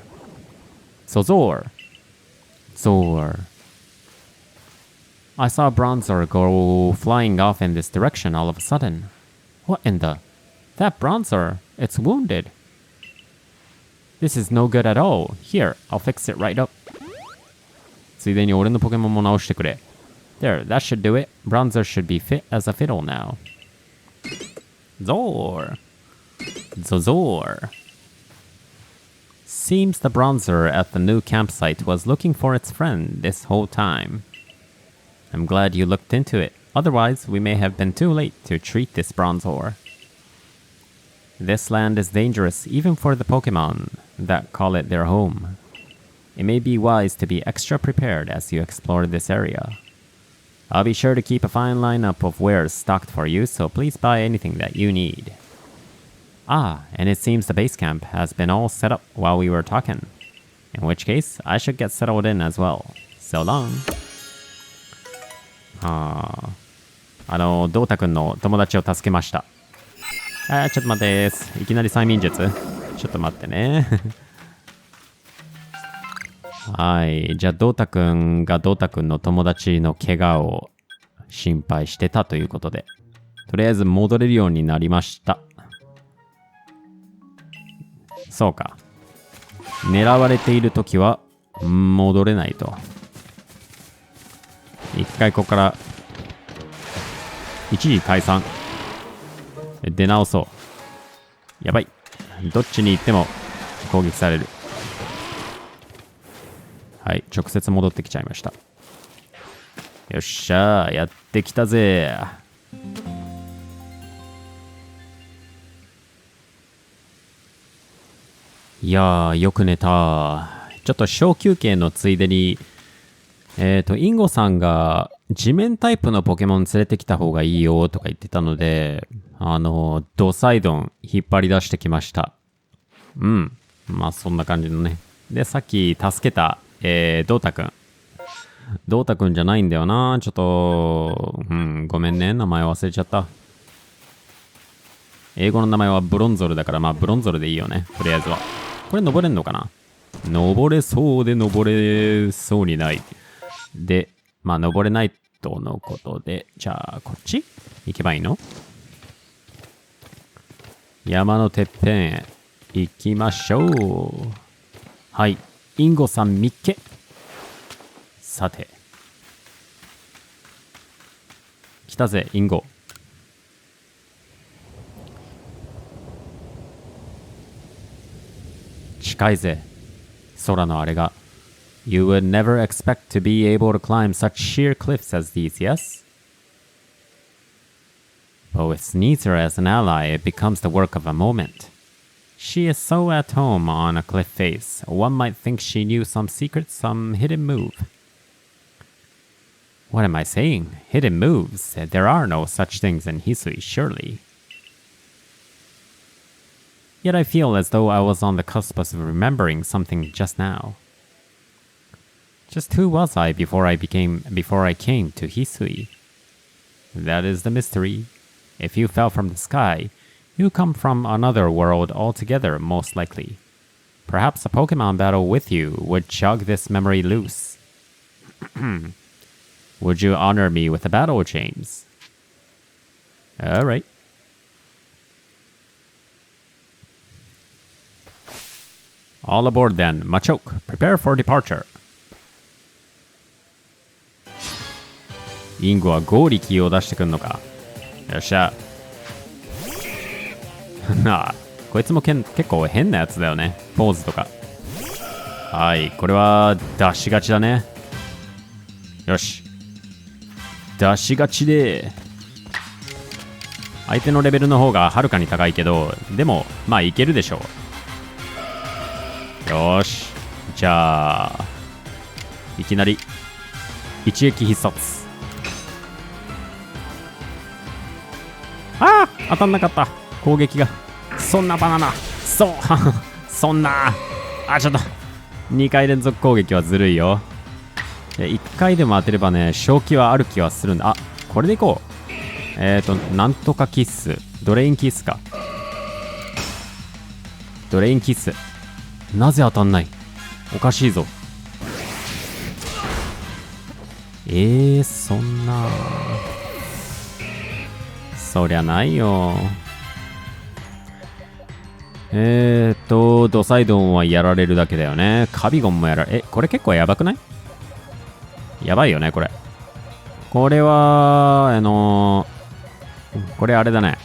I saw Bronzor go flying off in this direction all of a sudden. What in the? That Bronzor, it's wounded. This is no good at all. Here, I'll fix it right up. ついでに俺のポケモンも直してくれ。There, that should do it. Bronzor should be fit as a fiddle now. Zor. Seems the Bronzor at the new campsite was looking for its friend this whole time. I'm glad you looked into it. Otherwise, we may have been too late to treat this Bronzor. This land is dangerous even for the Pokemon that call it their home. It may be wise to be extra prepared as you explore this area. I'll be sure to keep a fine lineup of wares stocked for you, so please buy anything that you need. And it seems the base camp has been all set up while we were talking. In which case, I should get settled in as well. So long. ドータくんの友達を助けました。ちょっと待ってーす。いきなり催眠術ちょっと待ってね。はい。じゃあ、ドータくんがドータくんの友達の怪我を心配してたということで、とりあえず戻れるようになりました。そうか。狙われているときは戻れないと。一回ここから一時解散。出直そう。やばい。どっちに行っても攻撃される。はい、直接戻ってきちゃいました。よっしゃー、やってきたぜ。いやー、よく寝た。ちょっと小休憩のついでに、インゴさんが地面タイプのポケモン連れてきた方がいいよとか言ってたので、ドサイドン引っ張り出してきました。うん。まあそんな感じのね。で、さっき助けた、ドータくん。ドータくんじゃないんだよな。ちょっと、ごめんね。名前忘れちゃった。英語の名前はブロンゾルだから、まあブロンゾルでいいよね。とりあえずは。これ登れんのかな？登れそうで登れそうにない。で、まあ登れないとのことで、じゃあこっち行けばいいの？山のてっぺんへ行きましょう。はい、インゴさん見っけ。さて。来たぜ、インゴ。近いぜ、空のあれが。You would never expect to be able to climb such sheer cliffs as these, yes? But with Sneasler as an ally, it becomes the work of a moment. She is so at home on a cliff face, one might think she knew some secret, some hidden move. What am I saying? Hidden moves? There are no such things in Hisui, surely. Yet I feel as though I was on the cusp of remembering something just now. Just who was I before I came to Hisui? That is the mystery. If you fell from the sky, you come from another world altogether, most likely. Perhaps a Pokemon battle with you would chug this memory loose. Would you honor me with a battle, James? Alright. All aboard then. Machoke, prepare for departure. インゴは剛力を出してくんのか。よっしゃ。ああ、こいつも結構変なやつだよね。ポーズとか。はい、これは出しがちだね。よし。出しがちで。相手のレベルの方がはるかに高いけど、でも、まあいけるでしょう。よし。じゃあ、いきなり、一撃必殺。ああ、当たんなかった。攻撃が。そんなバナナ。そう。そんな。あ、ちょっと。2回連続攻撃はずるいよ。1回でも当てればね、正気はある気はするんだ。あ、これでいこう。なんとかキッス。ドレインキッスか。ドレインキッス。なぜ当たんない？おかしいぞ。そんな。そりゃないよ。ドサイドンはやられるだけだよね。カビゴンもやられ、これ結構やばくない？やばいよね、これ。これは、これあれだね。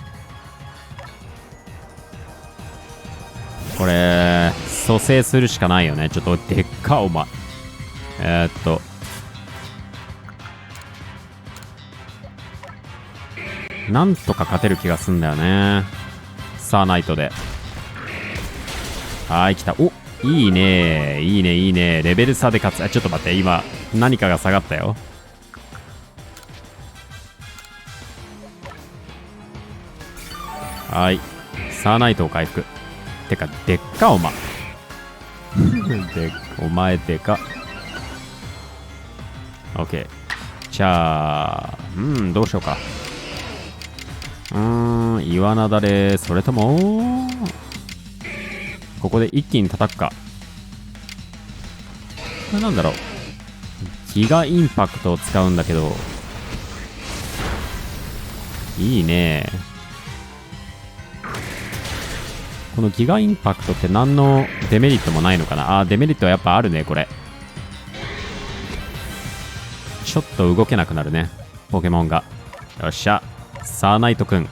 これ、蘇生するしかないよね。ちょっとでっかお前。なんとか勝てる気がすんだよね。さあナイトで。はい、来た。お、いいね、いいね、いいね。レベル差で勝つ。あ、ちょっと待って、今何かが下がったよ。はい、さあナイトを回復。てかでっかお前。お前でか。オッケー。じゃあどうしようか。岩なだれ、それともここで一気に叩くか。れなんだろう。ギガインパクトを使うんだけど、いいね。このギガインパクトって何のデメリットもないのかな。デメリットはやっぱあるね、これ。ちょっと動けなくなるね、ポケモンが。よっしゃ、サーナイトくん。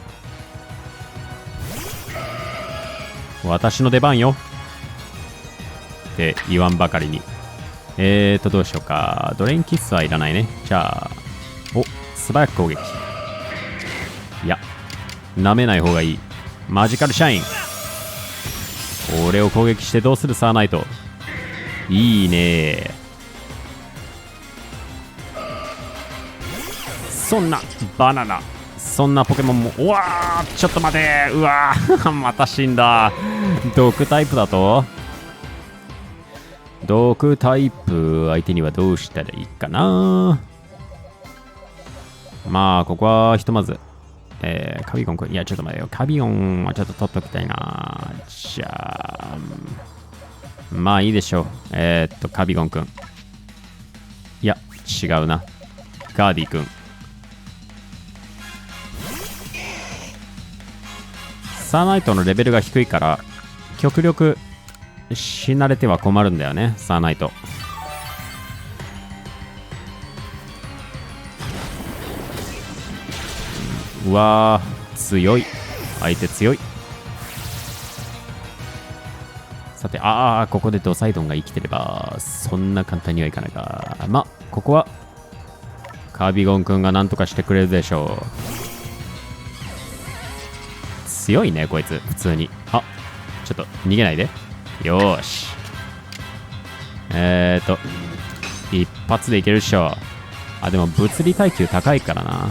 私の出番よって言わんばかりに。どうしようか。ドレインキッスはいらないね。じゃあ、素早く攻撃。いや、舐めない方がいい。マジカルシャイン。俺を攻撃してどうするサーナイト。いいね。そんなバナナ、そんなポケモンも。うわー、ちょっと待て。うわーまた死んだ。毒タイプだと。毒タイプ相手にはどうしたらいいかな。まあここはひとまずカビゴンくん。いやちょっと待てよ、カビゴンはちょっと取っときたいな。じゃあまあいいでしょう。カビゴンくん。いや違うな、ガーディくん。サーナイトのレベルが低いから極力死なれては困るんだよね、サーナイト。うわー、強い。相手強い。さて、ここでドサイドンが生きてればそんな簡単にはいかないか。まあここはカビゴンくんがなんとかしてくれるでしょう。強いねこいつ普通に。ちょっと逃げないで。よーし。一発でいけるっしょ。でも物理耐久高いからな、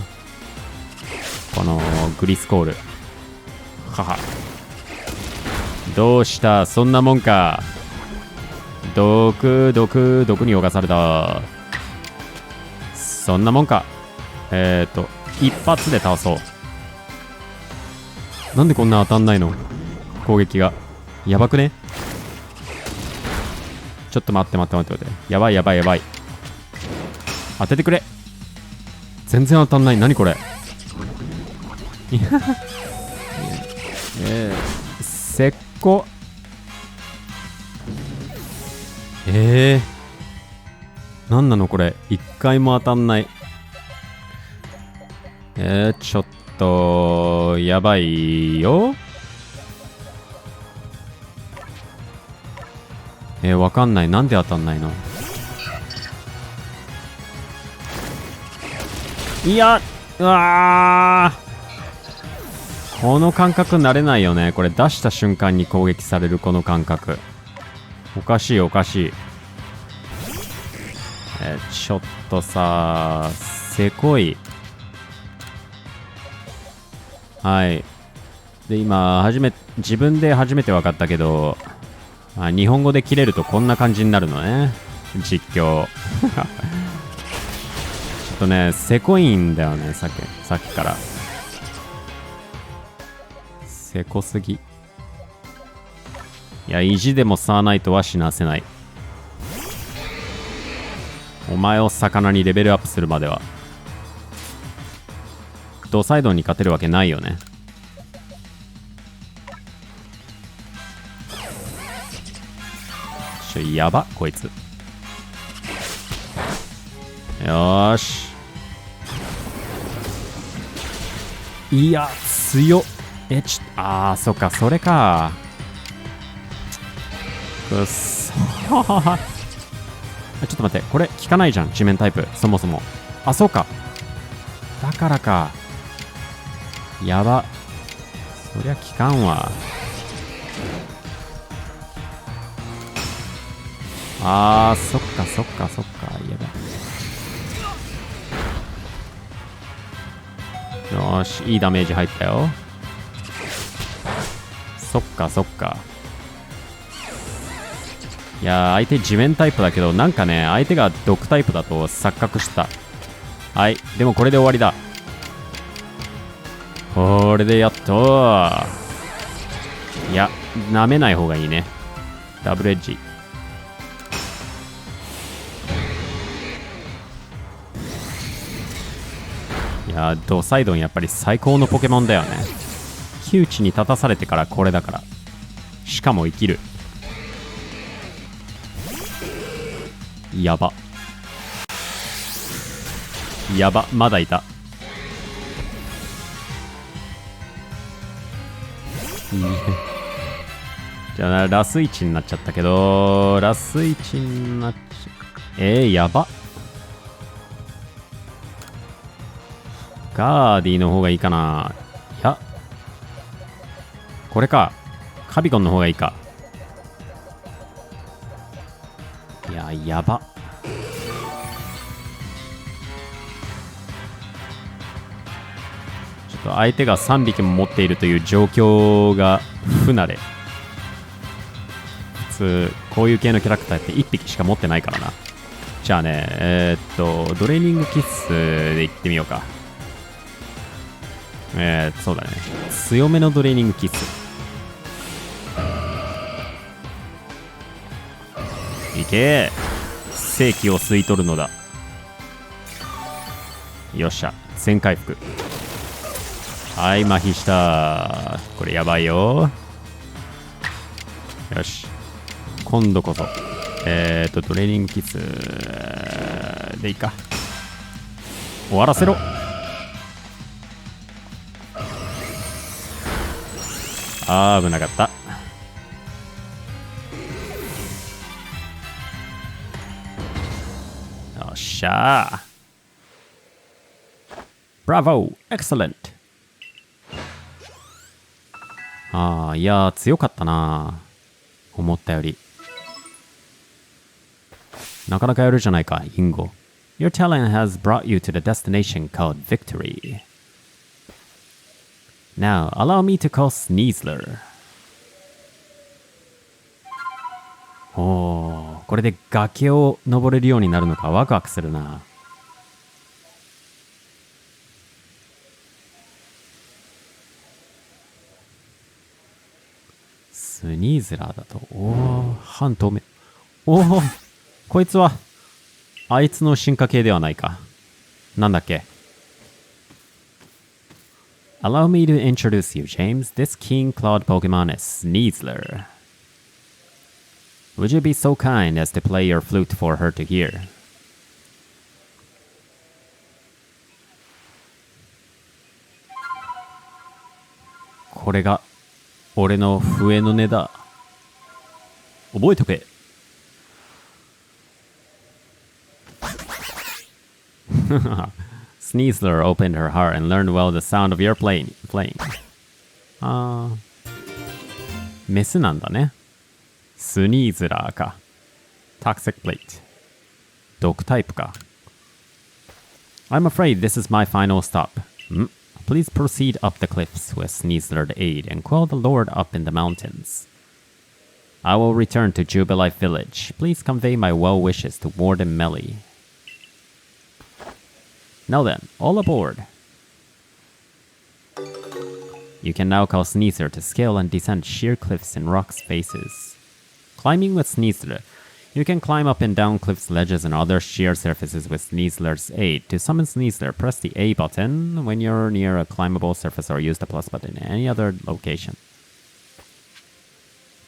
このグリスコール。どうした、そんなもんか。毒に侵された。そんなもんか。一発で倒そう。なんでこんな当たんないの、攻撃が。やばくね。ちょっと待って。やばい。当ててくれ。全然当たんない。何これ。せっこ。なんなのこれ。一回も当たんない。ちょっとやばいよ。わかんない。なんで当たんないの。いや、うわー、この感覚慣れないよね。これ出した瞬間に攻撃されるこの感覚。おかしい。ちょっとさ、せこい。はい。で今自分で初めて分かったけど、日本語で切れるとこんな感じになるのね、実況。ちょっとね、せこいんだよね、さっきから。せこすぎ。いや、意地でもサーナイトは死なせない。お前を魚にレベルアップするまでは。ドサイドに勝てるわけないよね。やばこいつ。よーし。いや強っ。そっか、それか。くっそちょっと待って、これ効かないじゃん、地面タイプそもそも。そうか、だからか。やば、そりゃ効かんわ。そっか。やば。よーし、いいダメージ入ったよ。そっか。いやー、相手地面タイプだけど、なんかね、相手が毒タイプだと錯覚した。はい、でもこれで終わりだ。これでやっと。いや、舐めない方がいいね。ダブルエッジ。いやドサイドンやっぱり最高のポケモンだよね。窮地に立たされてからこれだから。しかも生きる。やばやば、まだいた。じゃあラス1になっちゃったけど、ラス1になっちゃやば。ガーディの方がいいかな。いやこれか。カビゴンの方がいいか。いややば。ちょっと相手が3匹も持っているという状況が不慣れ。普通こういう系のキャラクターって1匹しか持ってないからな。じゃあねドレーニングキッスでいってみようか。そうだね、強めのドレーニングキッスいけー。正気を吸い取るのだ。よっしゃ、全回復。はい、麻痺した。これやばいよ。よし、今度こそトレーニングキスでいいか。終わらせろ。危なかった。よっしゃー。Bravo! Excellent! いやー強かったな。思ったより。なかなかやるじゃないか、インゴ。Your talent has brought you to the destination called Victory. Now, allow me to call Sneasler. これで崖を登れるようになるのかワクワクするな。スニーズラーだと、半透明。こいつはあいつの進化系ではないか。なんだっけ。Allow me to introduce you, James. This King Cloud Pokemon is Sneasler. Would you be so kind as to play your flute for her to hear? これが俺の笛の音だ。覚えとけ。Sneasler opened her heart and learned well the sound of your playing. メスなんだね。スニーズラーか。Toxic Plate。毒タイプか。I'm afraid this is my final stop. Please proceed up the cliffs with Sneasler to aid and quell the Lord up in the mountains. I will return to Jubilife Village. Please convey my well wishes to Warden Melly. Now then, all aboard. You can now call Sneasler to scale and descend sheer cliffs and rocks faces. Climbing with Sneasler. You can climb up and down cliffs, ledges, and other sheer surfaces with Sneasler's aid. To summon Sneasler, press the A button when you're near a climbable surface or use the plus button in any other location.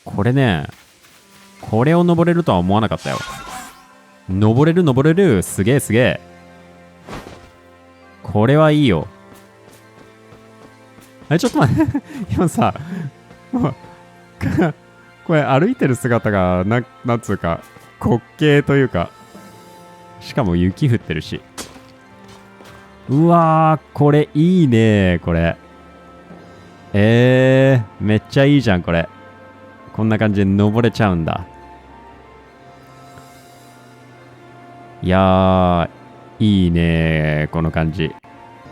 これね、これを登れるとは思わなかったよ。登れる。すげえ。これはいいよ。ちょっと待って。今さ、これ歩いてる姿がなんつうか滑稽というか、しかも雪降ってるし。うわー、これいいね。これめっちゃいいじゃん。これこんな感じで登れちゃうんだ。いやーいいねこの感じ。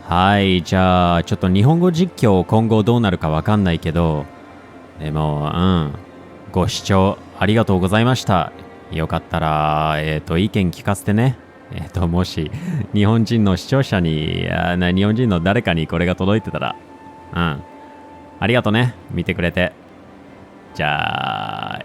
はい、じゃあちょっと日本語実況今後どうなるかわかんないけど、でもご視聴ありがとうございました。よかったら意見聞かせてね。もし日本人の視聴者に日本人の誰かにこれが届いてたらありがとね、見てくれて。じゃあ